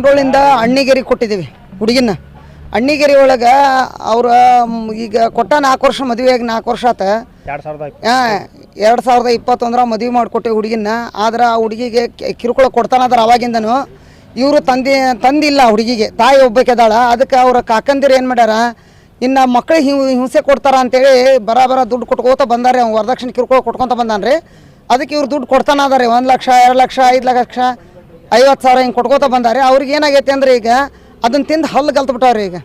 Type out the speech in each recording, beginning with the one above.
ಕುಮಡೋಳಿಂದ ಅಣ್ಣಿಗೇರಿ ಕೊಟ್ಟಿದ್ದೀವಿ ಹುಡುಗಿನ. ಅಣ್ಣಿಗೇರಿ ಒಳಗೆ ಅವ್ರ ಈಗ ಕೊಟ್ಟ 4 ವರ್ಷ ಮದುವೆಯಾಗಿ 4 ವರ್ಷ ಆತ. 2021 ಮದುವೆ ಮಾಡಿಕೊಟ್ಟೆ ಹುಡುಗಿನ. ಆದ್ರೆ ಆ ಹುಡುಗಿಗೆ ಕಿರುಕುಳ ಕೊಡ್ತಾನಂದ್ರೆ ಅವಾಗಿಂದನು ಇವರು ತಂದಿಲ್ಲ ಹುಡುಗಿಗೆ, ತಾಯಿ ಒಬ್ಬಾಕೆದಾಳ. ಅದಕ್ಕೆ ಅವ್ರ ಕಾಕಂದಿರು ಏನು ಮಾಡ್ಯಾರ, ಇನ್ನು ಮಕ್ಕಳಿಗೆ ಹಿಂಸೆ ಕೊಡ್ತಾರ ಅಂತೇಳಿ ಬರ ದುಡ್ಡು ಕೊಟ್ಕೋತ ಬಂದಾರೆ. ಅವ್ನು ವರದಕ್ಷಿಣೆ ಕಿರುಕುಳ ಕೊಟ್ಕೊತ ಬಂದಾನ್ರಿ. ಅದಕ್ಕೆ ಇವ್ರು ದುಡ್ಡು ಕೊಡ್ತಾನದಾರೆ. 1 ಲಕ್ಷ 2 ಲಕ್ಷ 5 ಲಕ್ಷ 50,000 ಹಿಂಗೆ ಕೊಟ್ಕೋತ ಬಂದಾರೆ. ಅವ್ರಿಗೆ ಏನಾಗೈತೆ ಅಂದ್ರೆ ಈಗ ಅದನ್ನು ತಿಂದು ಹಲ್ಲು ಗಲ್ತ್ಬಿಟ್ಟವ್ರಿ. ಈಗ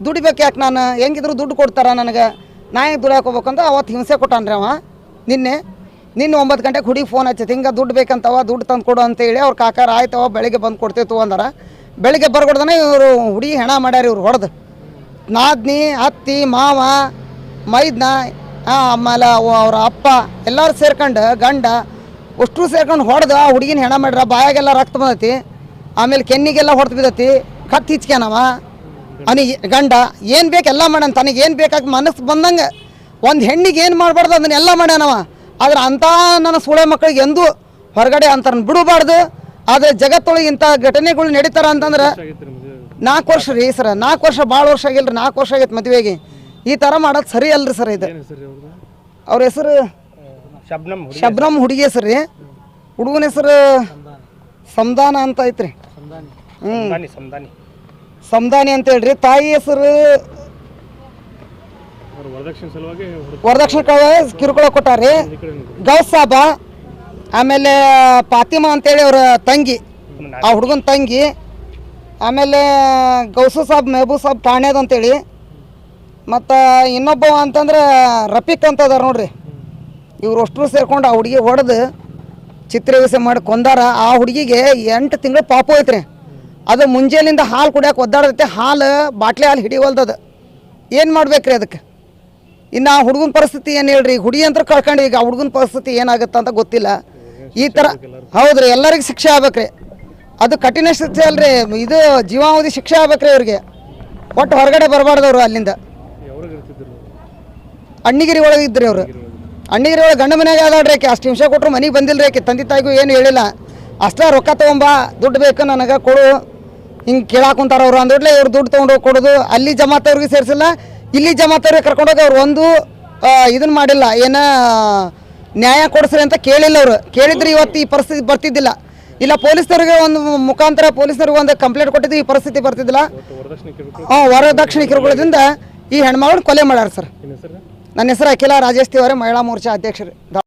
ದುಡಿಬೇಕು ಯಾಕೆ, ನಾನು ಹೆಂಗಿದ್ರು ದುಡ್ಡು ಕೊಡ್ತಾರ ನನಗೆ, ನಾ ಹೆಂಗೆ ದುಡಿಯಾಕೆ ಹೋಗ್ಬೇಕಂತ ಅವತ್ತು ಹಿಂಸೆ ಕೊಟ್ಟಾನ್ರಿ ಅವ. ನಿನ್ನೆ 9 ಗಂಟೆಗೆ ಹುಡುಗಿ ಫೋನ್ ಹಚ್ಚೈತಿ, ಹಿಂಗೆ ದುಡ್ಡು ಬೇಕಂತವ, ದುಡ್ಡು ತಂದು ಕೊಡು ಅಂತೇಳಿ. ಅವ್ರು ಕಾಕಾರ ಆಯ್ತವ ಬೆಳಿಗ್ಗೆ ಬಂದು ಕೊಡ್ತೇವೆ ಅಂದಾರ. ಬೆಳಿಗ್ಗೆ ಬರ್ಕೊಡ್ದಾನೆ ಇವರು ಹುಡುಗಿ ಹೆಣ ಮಾಡ್ಯಾರ. ಇವ್ರು ಹೊಡೆದು ನಾದ್ನಿ, ಅತ್ತಿ, ಮಾವ, ಮೈದ್ನ, ಆಮೇಲೆ ಅವ್ರ ಅಪ್ಪ ಎಲ್ಲರೂ ಸೇರ್ಕೊಂಡು ಗಂಡ ಅಷ್ಟು ಸೇರ್ಕೊಂಡು ಹೊಡೆದು ಆ ಹುಡುಗಿನ ಹೆಣ ಮಾಡ್ರ. ಬಾಯಾಗೆಲ್ಲ ರಕ್ತ ಬಂದೈತಿ, ಆಮೇಲೆ ಕೆನ್ನಿಗೆಲ್ಲ ಹೊಡೆದು ಬಿದ್ದೈತಿ, ಕತ್ತು ಹಿಚ್ಕ್ಯಾನವ. ಅವನಿಗೆ ಗಂಡ ಏನು ಬೇಕು ಎಲ್ಲ ಮಾಡ್ಯಾನ, ತನಗೆ ಏನು ಬೇಕಾಗಿ ಮನಸ್ಸು ಬಂದಂಗೆ ಒಂದು ಹೆಣ್ಣಿಗೆ ಏನು ಮಾಡಬಾರ್ದು ಅದನ್ನೆಲ್ಲ ಮಾಡ್ಯಾನವ. ಆದ್ರೆ ಅಂಥ ನನ್ನ ಸುಳೆ ಮಕ್ಕಳಿಗೆ ಎಂದೂ ಹೊರಗಡೆ ಅಂತಾರನ್ನ ಬಿಡಬಾರ್ದು. ಆದರೆ ಜಗತ್ತೊಳಗೆ ಇಂಥ ಘಟನೆಗಳು ನಡೀತಾರ ಅಂತಂದ್ರೆ 4 ವರ್ಷ ರೀ ಸರ್. 4 ವರ್ಷ ಭಾಳ ವರ್ಷ ಆಗಿಲ್ಲ ರೀ, 4 ವರ್ಷ ಆಗೈತೆ ಮದುವೆಗೆ. ಈ ಥರ ಮಾಡೋದು ಸರಿ ಅಲ್ರಿ ಸರ್. ಇದು ಅವ್ರ ಹೆಸರು ಶಬ್ನಮ್ ಹುಡುಗಿ ಹೆಸರು ರೀ. ಹುಡುಗನ ಹೆಸರು ಸಂಧಾನ ಅಂತ ಐತ್ರಿ. ಸಂಧಾನಿ ಅಂತ ಹೇಳ್ರಿ. ತಾಯಿ ಹೆಸರು ವರದಕ್ಷಿಣೆ ಕಿರುಕುಳ ಕೊಟ್ಟಾರಿ. ಗೌಸ್ ಸಾಬ, ಆಮೇಲೆ ಫಾತಿಮಾ ಅಂತೇಳಿ ಅವ್ರ ತಂಗಿ, ಆ ಹುಡುಗನ ತಂಗಿ. ಆಮೇಲೆ ಗೌಸು ಸಾಬ್ ಮೆಹಬೂಬ್ ಸಾಬ್ ಠಾಣೆದು ಅಂತೇಳಿ. ಮತ್ತು ಇನ್ನೊಬ್ಬ ಅಂತಂದ್ರೆ ರಫೀಕ್ ಅಂತ ಅದಾರ ನೋಡ್ರಿ. ಇವ್ರು ಅಷ್ಟರು ಸೇರ್ಕೊಂಡು ಆ ಹುಡುಗಿ ಹೊಡೆದು ಚಿತ್ರಹಿಂಸೆ ಮಾಡಿ ಕೊಂದಾರ. ಆ ಹುಡುಗಿಗೆ 8 ತಿಂಗಳು ಪಾಪು ಐತ್ರಿ. ಅದು ಮುಂಜಾನಿಂದ ಹಾಲು ಕುಡಿಯೋಕೆ ಒದ್ದಾಡೈತೆ, ಹಾಲು ಬಾಟ್ಲಿ ಹಾಲು ಹಿಡಿವಲ್ದದು. ಏನು ಮಾಡ್ಬೇಕ್ರಿ ಅದಕ್ಕೆ? ಇನ್ನು ಆ ಹುಡುಗನ ಪರಿಸ್ಥಿತಿ ಏನು ಹೇಳ್ರಿ. ಹುಡುಗಿ ಅಂತ ಕಳ್ಕೊಂಡು ಈಗ ಆ ಹುಡುಗನ ಪರಿಸ್ಥಿತಿ ಏನಾಗುತ್ತೆ ಅಂತ ಗೊತ್ತಿಲ್ಲ. ಈ ಥರ ಹೌದ್ರಿ, ಎಲ್ಲರಿಗೂ ಶಿಕ್ಷೆ ಆಗ್ಬೇಕ್ರಿ. ಅದು ಕಠಿಣ ಶಿಕ್ಷೆ ಅಲ್ರಿ, ಇದು ಜೀವಾವಧಿ ಶಿಕ್ಷೆ ಆಗ್ಬೇಕ್ರಿ ಅವ್ರಿಗೆ. ಒಟ್ಟು ಹೊರಗಡೆ ಬರಬಾರ್ದವ್ರು ಅಲ್ಲಿಂದ. ಅಣ್ಣಿಗಿರಿ ಒಳಗೆ ಇದ್ರಿ ಅವರು. ಅಣ್ಣಿಗಿರಿ ಒಳಗೆ ಗಂಡ ಮನೆಯಾಗ ಆದಾಡ್ರಿ. ಆಕೆ ಅಷ್ಟು ಹಿಂಸೆ ಕೊಟ್ಟರು ಮನೆಗೆ ಬಂದಿಲ್ಲ ರೀ. ತಂದೆ ತಾಯಿಗೂ ಏನು ಹೇಳಿಲ್ಲ. ಅಷ್ಟೇ ರೊಕ್ಕ ತೊಗೊಂಬ, ದುಡ್ಡು ಬೇಕು ನನಗೆ ಕೊಡು, ಹಿಂಗೆ ಕೇಳಾಕೊಂತಾರ ಅವರು ಅಂದೊಡ್ಲೆ ಇವ್ರು ದುಡ್ಡು ತೊಗೊಂಡೋಗಿ ಕೊಡೋದು. ಅಲ್ಲಿ ಜಮಾತವ್ರಿಗೆ ಸೇರಿಸಿಲ್ಲ, ಇಲ್ಲಿ ಜಮಾತವ್ರಿಗೆ ಕರ್ಕೊಂಡೋಗಿ ಅವ್ರು ಒಂದು ಇದನ್ನು ಮಾಡಿಲ್ಲ, ಏನೋ ನ್ಯಾಯ ಕೊಡಿಸ್ರಿ ಅಂತ ಕೇಳಿಲ್ಲ ಅವರು. ಕೇಳಿದ್ರೆ ಇವತ್ತು ಈ ಪರಿಸ್ಥಿತಿ ಬರ್ತಿದ್ದಿಲ್ಲ. ಇಲ್ಲ ಪೊಲೀಸ್ನವ್ರಿಗೆ ಒಂದು ಮುಖಾಂತರ ಪೊಲೀಸ್ನವ್ರಿಗೆ ಒಂದು ಕಂಪ್ಲೇಂಟ್ ಕೊಟ್ಟಿದ್ದು ಈ ಪರಿಸ್ಥಿತಿ ಬರ್ತಿದ್ದಿಲ್ಲ. ವರದಕ್ಷಿಣೆ ಕಿರುಕುಳದಿಂದ ಈ ಹೆಣ್ಮಗಳನ್ನ ಕೊಲೆ ಮಾಡ್ಯಾರ ಸರ್. ನನ್ನ ಹೆಸರು ಅಖಿಲ ರಾಜೇಶ್ ತಿವಾರಿ, ಮಹಿಳಾ ಮೋರ್ಚಾ ಅಧ್ಯಕ್ಷರು.